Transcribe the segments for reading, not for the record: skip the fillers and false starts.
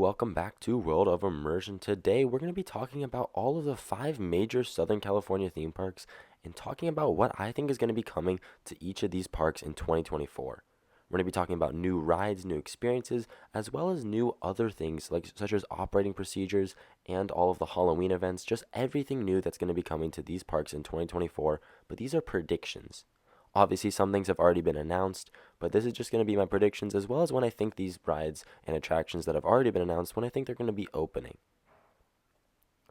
welcome back to World of Immersion. Today we're going to be talking about all of the 5 major Southern California theme parks and talking about what I think is going to be coming to each of these parks in 2024. We're going to be talking about new rides, new experiences, as well as new other things such as operating procedures and all of the Halloween events, just everything new that's going to be coming to these parks in 2024, but these are predictions. Obviously, some things have already been announced, but this is just going to be my predictions as well as when I think these rides and attractions that have already been announced, when I think they're going to be opening.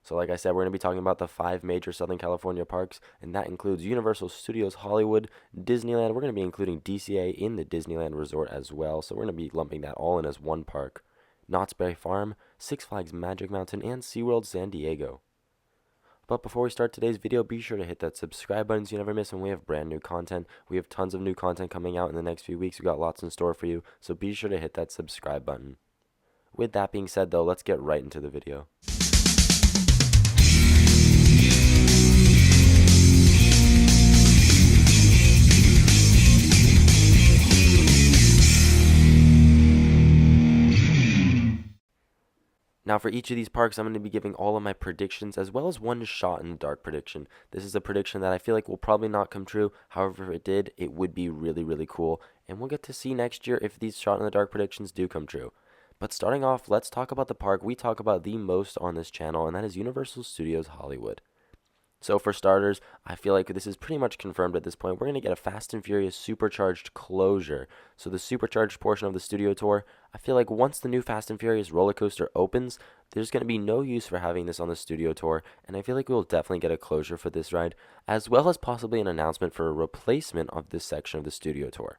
So like I said, we're going to be talking about the 5 major Southern California parks, and that includes Universal Studios Hollywood, Disneyland. We're going to be including DCA in the Disneyland Resort as well, so we're going to be lumping that all in as one park. Knott's Berry Farm, Six Flags Magic Mountain, and SeaWorld San Diego. But before we start today's video, be sure to hit that subscribe button so you never miss when we have brand new content. We have tons of new content coming out in the next few weeks. We've got lots in store for you, so be sure to hit that subscribe button. With that being said, though, let's get right into the video. Now for each of these parks, I'm going to be giving all of my predictions as well as one shot in the dark prediction. This is a prediction that I feel like will probably not come true. However, if it did, it would be really, really cool. And we'll get to see next year if these shot in the dark predictions do come true. But starting off, let's talk about the park we talk about the most on this channel, and that is Universal Studios Hollywood. So for starters, I feel like this is pretty much confirmed at this point. We're going to get a Fast and Furious supercharged closure. So the supercharged portion of the studio tour, I feel like once the new Fast and Furious roller coaster opens, there's going to be no use for having this on the studio tour, and I feel like we'll definitely get a closure for this ride, as well as possibly an announcement for a replacement of this section of the studio tour.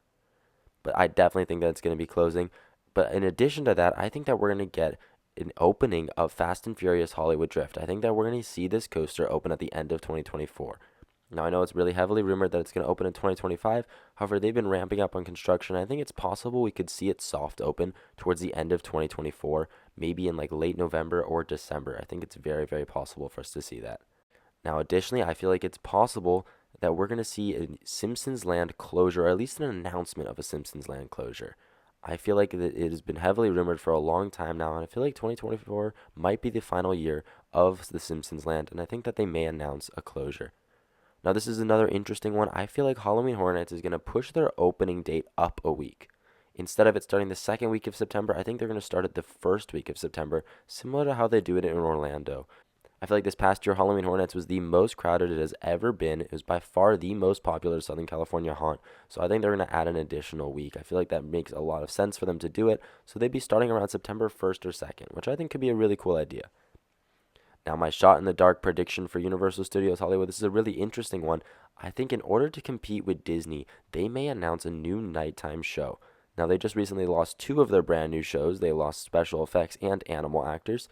But I definitely think that it's going to be closing. But in addition to that, I think that we're going to get an opening of Fast and Furious Hollywood Drift. I think that we're going to see this coaster open at the end of 2024. Now, I know it's really heavily rumored that it's going to open in 2025. However, they've been ramping up on construction. I think it's possible we could see it soft open towards the end of 2024, maybe in like late November or December. I think it's very, very possible for us to see that. Now, additionally, I feel like it's possible that we're going to see a Simpsons Land closure, or at least an announcement of a Simpsons Land closure. I feel like it has been heavily rumored for a long time now, and I feel like 2024 might be the final year of the Simpsons Land, and I think that they may announce a closure. Now, this is another interesting one. I feel like Halloween Horror Nights is going to push their opening date up a week. Instead of it starting the second week of September, I think they're going to start it the first week of September, similar to how they do it in Orlando. I feel like this past year, Halloween Horror Nights was the most crowded it has ever been. It was by far the most popular Southern California haunt. So I think they're going to add an additional week. I feel like that makes a lot of sense for them to do it. So they'd be starting around September 1st or 2nd, which I think could be a really cool idea. Now, my shot in the dark prediction for Universal Studios Hollywood, this is a really interesting one. I think in order to compete with Disney, they may announce a new nighttime show. Now, they just recently lost 2 of their brand new shows. They lost special effects and animal actors.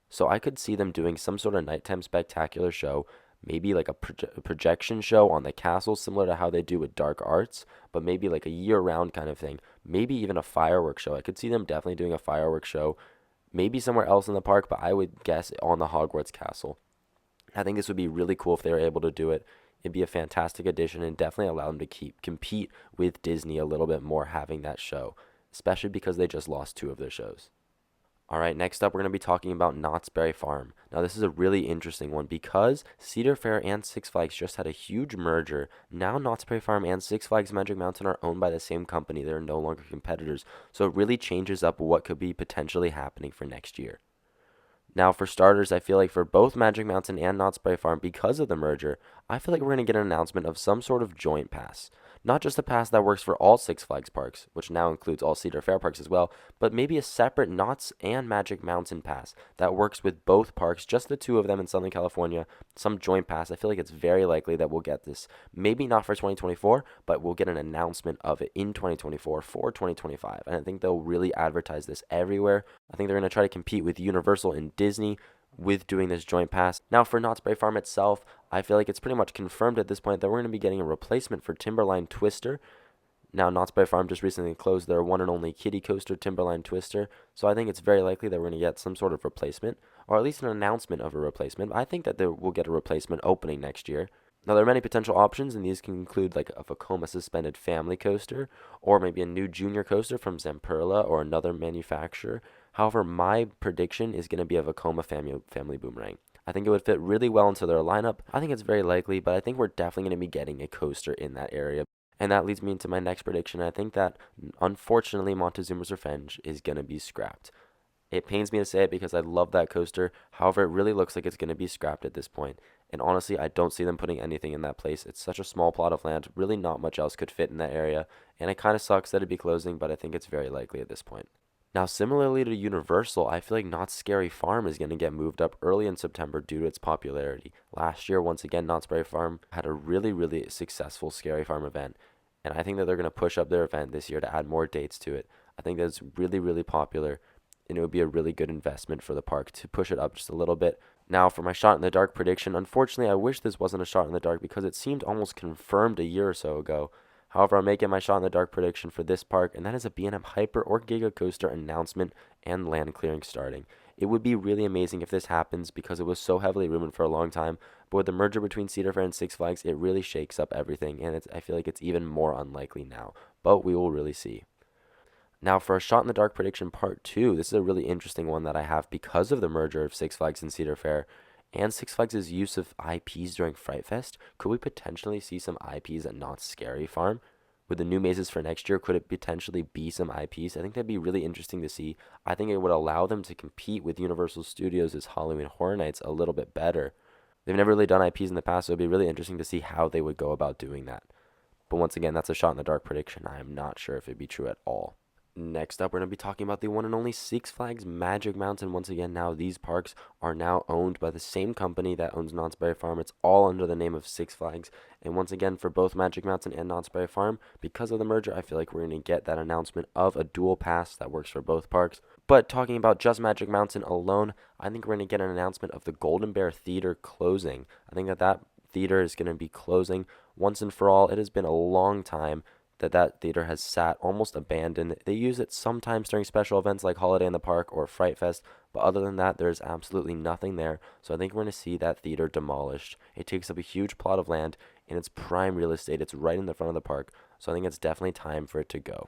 So I could see them doing some sort of nighttime spectacular show, maybe like a projection show on the castle, similar to how they do with Dark Arts, but maybe like a year-round kind of thing. Maybe even a fireworks show. I could see them definitely doing a fireworks show, maybe somewhere else in the park, but I would guess on the Hogwarts castle. I think this would be really cool if they were able to do it. It'd be a fantastic addition and definitely allow them to compete with Disney a little bit more having that show, especially because they just lost 2 of their shows. Alright, next up we're going to be talking about Knott's Berry Farm. Now this is a really interesting one because Cedar Fair and Six Flags just had a huge merger. Now Knott's Berry Farm and Six Flags Magic Mountain are owned by the same company. They're no longer competitors. So it really changes up what could be potentially happening for next year. Now for starters, I feel like for both Magic Mountain and Knott's Berry Farm, because of the merger, I feel like we're going to get an announcement of some sort of joint pass. Not just a pass that works for all Six Flags parks, which now includes all Cedar Fair parks as well, but maybe a separate Knott's and Magic Mountain pass that works with both parks, just the 2 of them in Southern California, some joint pass. I feel like it's very likely that we'll get this. Maybe not for 2024, but we'll get an announcement of it in 2024 for 2025. And I think they'll really advertise this everywhere. I think they're going to try to compete with Universal and Disney with doing this joint pass. Now for Knott's Berry Farm itself, I feel like it's pretty much confirmed at this point that we're going to be getting a replacement for Timberline Twister. Now Knott's Berry Farm just recently closed their one and only kiddie coaster, Timberline Twister, so I think it's very likely that we're going to get some sort of replacement, or at least an announcement of a replacement. I think that we'll get a replacement opening next year. Now there are many potential options, and these can include like a Vekoma suspended family coaster, or maybe a new junior coaster from Zamperla or another manufacturer. However, my prediction is going to be a Vekoma family boomerang. I think it would fit really well into their lineup. I think it's very likely, but I think we're definitely going to be getting a coaster in that area. And that leads me into my next prediction. I think that, unfortunately, Montezuma's Revenge is going to be scrapped. It pains me to say it because I love that coaster. However, it really looks like it's going to be scrapped at this point. And honestly, I don't see them putting anything in that place. It's such a small plot of land. Really, not much else could fit in that area. And it kind of sucks that it'd be closing, but I think it's very likely at this point. Now, similarly to Universal, I feel like Knott's Scary Farm is going to get moved up early in September due to its popularity. Last year, once again, Knott's Scary Farm had a really, really successful Scary Farm event. And I think that they're going to push up their event this year to add more dates to it. I think that's really, really popular, and it would be a really good investment for the park to push it up just a little bit. Now, for my shot in the dark prediction, unfortunately, I wish this wasn't a shot in the dark because it seemed almost confirmed a year or so ago. However, I'm making my shot in the dark prediction for this park, and that is a B&M Hyper or Giga Coaster announcement and land clearing starting. It would be really amazing if this happens because it was so heavily rumored for a long time, but with the merger between Cedar Fair and Six Flags, it really shakes up everything, and I feel like it's even more unlikely now, but we will really see. Now, for a shot in the dark prediction part two, this is a really interesting one that I have because of the merger of Six Flags and Cedar Fair and Six Flags' use of IPs during Fright Fest. Could we potentially see some IPs at Knott's Scary Farm? With the new mazes for next year, could it potentially be some IPs? I think that'd be really interesting to see. I think it would allow them to compete with Universal Studios' Halloween Horror Nights a little bit better. They've never really done IPs in the past, so it'd be really interesting to see how they would go about doing that. But once again, that's a shot in the dark prediction. I am not sure if it'd be true at all. Next up, we're going to be talking about the one and only Six Flags Magic Mountain. Once again, now these parks are now owned by the same company that owns Knott's Berry Farm. It's all under the name of Six Flags. And once again, for both Magic Mountain and Knott's Berry Farm, because of the merger, I feel like we're going to get that announcement of a dual pass that works for both parks. But talking about just Magic Mountain alone, I think we're going to get an announcement of the Golden Bear Theater closing. I think that theater is going to be closing once and for all. It has been a long time that theater has sat almost abandoned. They use it sometimes during special events like Holiday in the Park or Fright Fest, but other than that, there's absolutely nothing there. So I think we're going to see that theater demolished. It takes up a huge plot of land, and it's prime real estate. It's right in the front of the park, so I think it's definitely time for it to go.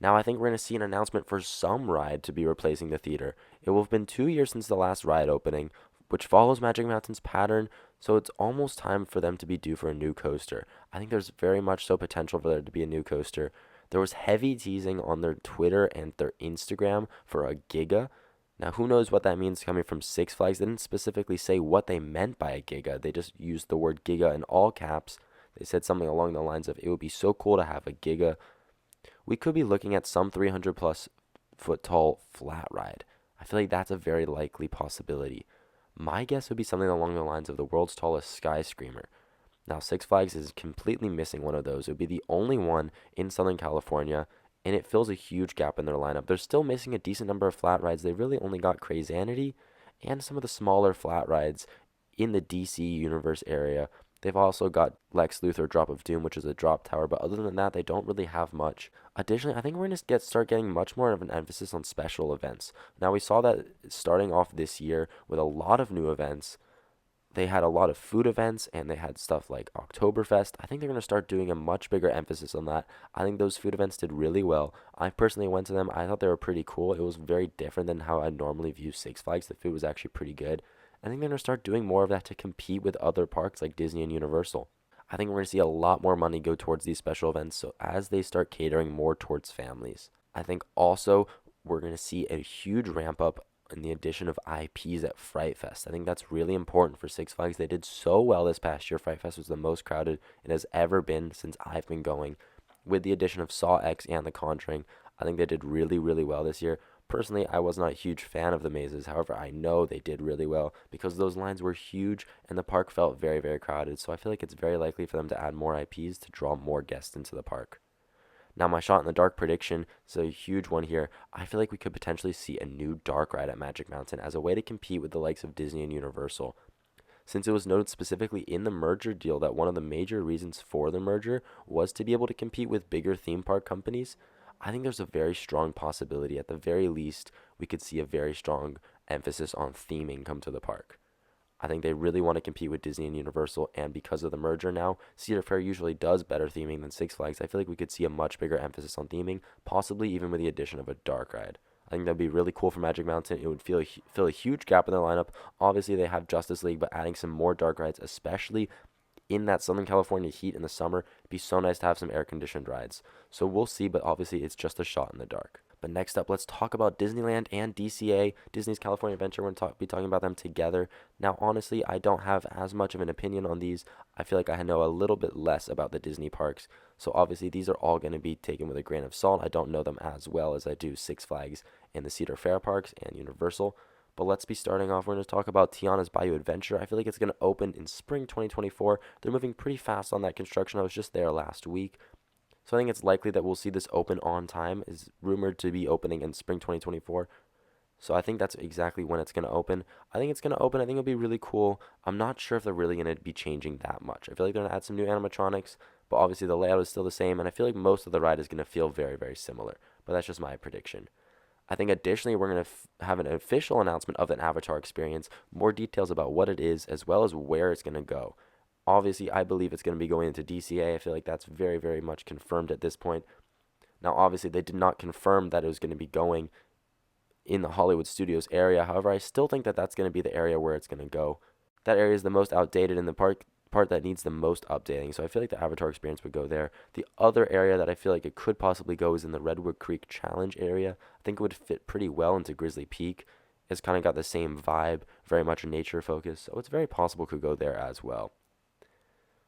Now I think we're going to see an announcement for some ride to be replacing the theater. It will have been 2 years since the last ride opening, which follows Magic Mountain's pattern, so it's almost time for them to be due for a new coaster. I think there's very much so potential for there to be a new coaster. There was heavy teasing on their Twitter and their Instagram for a Giga. Now, who knows what that means coming from Six Flags? They didn't specifically say what they meant by a Giga. They just used the word Giga in all caps. They said something along the lines of, it would be so cool to have a Giga. We could be looking at some 300 plus foot tall flat ride. I feel like that's a very likely possibility. My guess would be something along the lines of the world's tallest sky screamer. Now, Six Flags is completely missing one of those. It would be the only one in Southern California, and it fills a huge gap in their lineup. They're still missing a decent number of flat rides. They really only got Crazanity and some of the smaller flat rides in the DC universe area. They've also got Lex Luthor Drop of Doom, which is a drop tower, but other than that, they don't really have much. Additionally, I think we're going to start getting much more of an emphasis on special events. Now, we saw that starting off this year with a lot of new events. They had a lot of food events, and they had stuff like Oktoberfest. I think they're going to start doing a much bigger emphasis on that. I think those food events did really well. I personally went to them. I thought they were pretty cool. It was very different than how I normally view Six Flags. The food was actually pretty good. I think they're going to start doing more of that to compete with other parks like Disney and Universal. I think we're going to see a lot more money go towards these special events, so as they start catering more towards families. I think also we're going to see a huge ramp up in the addition of IPs at Fright Fest. I think that's really important for Six Flags. They did so well this past year. Fright Fest was the most crowded it has ever been since I've been going. With the addition of Saw X and The Conjuring, I think they did really, really well this year. Personally, I was not a huge fan of the mazes. However, I know they did really well because those lines were huge and the park felt very, very crowded. So I feel like it's very likely for them to add more IPs to draw more guests into the park. Now, my shot in the dark prediction is a huge one here. I feel like we could potentially see a new dark ride at Magic Mountain as a way to compete with the likes of Disney and Universal. Since it was noted specifically in the merger deal that one of the major reasons for the merger was to be able to compete with bigger theme park companies, I think there's a very strong possibility, at the very least, we could see a very strong emphasis on theming come to the park. I think they really want to compete with Disney and Universal, and because of the merger now, Cedar Fair usually does better theming than Six Flags. I feel like we could see a much bigger emphasis on theming, possibly even with the addition of a dark ride. I think that'd be really cool for Magic Mountain. It would fill a huge gap in their lineup. Obviously, they have Justice League, but adding some more dark rides, especially in that Southern California heat in the summer, it'd be so nice to have some air-conditioned rides. So we'll see, but obviously it's just a shot in the dark. But next up, let's talk about Disneyland and DCA, Disney's California Adventure. We're going to be talking about them together. Now, honestly, I don't have as much of an opinion on these. I feel like I know a little bit less about the Disney parks. So obviously, these are all going to be taken with a grain of salt. I don't know them as well as I do Six Flags and the Cedar Fair parks and Universal. But let's be starting off. We're going to talk about Tiana's Bayou Adventure. I feel like it's going to open in spring 2024. They're moving pretty fast on that construction. I was just there last week. So I think it's likely that we'll see this open on time. Is rumored to be opening in spring 2024. So I think that's exactly when it's going to open. I think it's going to open. I think it'll be really cool. I'm not sure if they're really going to be changing that much. I feel like they're going to add some new animatronics, but obviously the layout is still the same, and I feel like most of the ride is going to feel very, very similar. But that's just my prediction. I think additionally we're going to have an official announcement of an Avatar experience, more details about what it is, as well as where it's going to go. Obviously, I believe it's going to be going into DCA. I feel like that's very, very much confirmed at this point. Now, obviously, they did not confirm that it was going to be going in the Hollywood Studios area. However, I still think that that's going to be the area where it's going to go. That area is the most outdated in the part that needs the most updating. So I feel like the Avatar experience would go there. The other area that I feel like it could possibly go is in the Redwood Creek Challenge area. I think it would fit pretty well into Grizzly Peak. It's kind of got the same vibe, very much a nature focus. So it's very possible it could go there as well.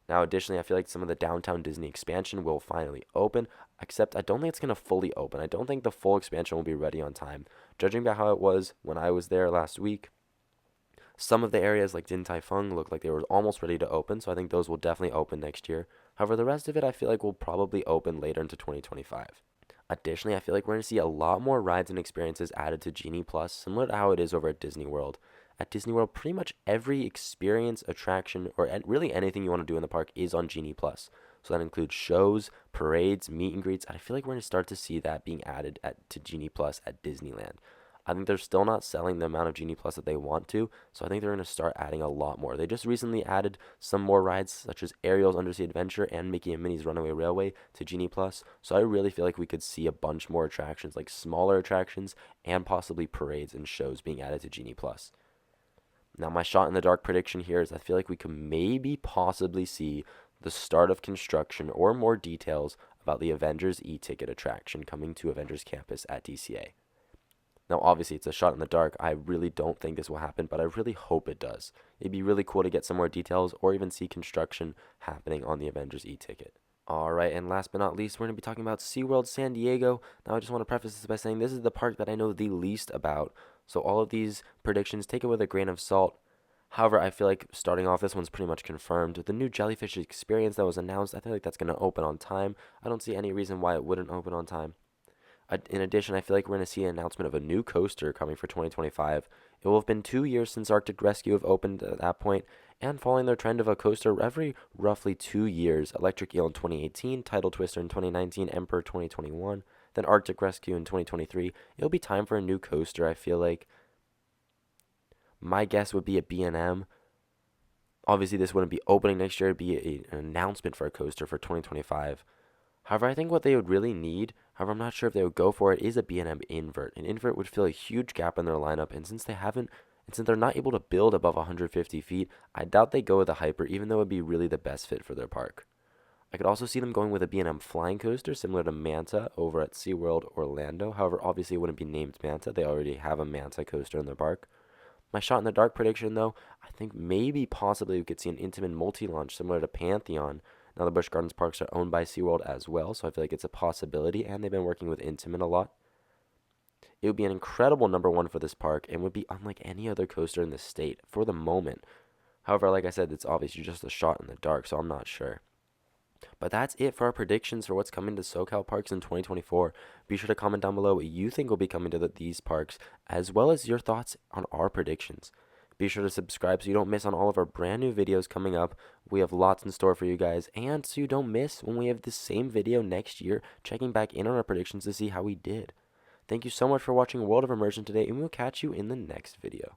Now, additionally, I feel like some of the Downtown Disney expansion will finally open, except I don't think it's going to fully open. I don't think the full expansion will be ready on time. Judging by how it was when I was there last week, some of the areas like Din Tai Fung looked like they were almost ready to open, so I think those will definitely open next year. However, the rest of it I feel like will probably open later into 2025. Additionally, I feel like we're going to see a lot more rides and experiences added to Genie Plus, similar to how it is over at Disney World. At Disney World, pretty much every experience, attraction, or really anything you want to do in the park is on Genie Plus. So that includes shows, parades, meet and greets. I feel like we're going to start to see that being added to Genie Plus at Disneyland. I think they're still not selling the amount of Genie Plus that they want to, so I think they're going to start adding a lot more. They just recently added some more rides, such as Ariel's Undersea Adventure and Mickey and Minnie's Runaway Railway to Genie Plus, so I really feel like we could see a bunch more attractions, like smaller attractions, and possibly parades and shows being added to Genie Plus. Now, my shot in the dark prediction here is I feel like we could maybe possibly see the start of construction or more details about the Avengers e-ticket attraction coming to Avengers Campus at DCA. Now, obviously, it's a shot in the dark. I really don't think this will happen, but I really hope it does. It'd be really cool to get some more details or even see construction happening on the Avengers e-ticket. Alright, and last but not least, we're going to be talking about SeaWorld San Diego. Now, I just want to preface this by saying this is the park that I know the least about. So all of these predictions, take it with a grain of salt. However, I feel like starting off, this one's pretty much confirmed. The new jellyfish experience that was announced, I feel like that's going to open on time. I don't see any reason why it wouldn't open on time. In addition, I feel like we're going to see an announcement of a new coaster coming for 2025. It will have been 2 years since Arctic Rescue have opened at that point, and following their trend of a coaster every roughly 2 years, Electric Eel in 2018, Tidal Twister in 2019, Emperor 2021, then Arctic Rescue in 2023, it'll be time for a new coaster, I feel like. My guess would be a B&M. Obviously, this wouldn't be opening next year. It'd be an announcement for a coaster for 2025. However, I think what they would really need, however, I'm not sure if they would go for it, is a B&M invert. An invert would fill a huge gap in their lineup, and since they're not able to build above 150 feet, I doubt they go with a hyper, even though it would be really the best fit for their park. I could also see them going with a B&M flying coaster, similar to Manta over at SeaWorld Orlando. However, obviously it wouldn't be named Manta. They already have a Manta coaster in their park. My shot in the dark prediction, though, I think maybe possibly we could see an Intamin multi-launch similar to Pantheon. Now, the Busch Gardens parks are owned by SeaWorld as well, so I feel like it's a possibility, and they've been working with Intamin a lot. It would be an incredible number one for this park and would be unlike any other coaster in the state for the moment. However, like I said, it's obviously just a shot in the dark, so I'm not sure. But that's it for our predictions for what's coming to SoCal parks in 2024. Be sure to comment down below what you think will be coming to these parks, as well as your thoughts on our predictions. Be sure to subscribe so you don't miss on all of our brand new videos coming up. We have lots in store for you guys, and so you don't miss when we have the same video next year, checking back in on our predictions to see how we did. Thank you so much for watching World of Immersion today, and we'll catch you in the next video.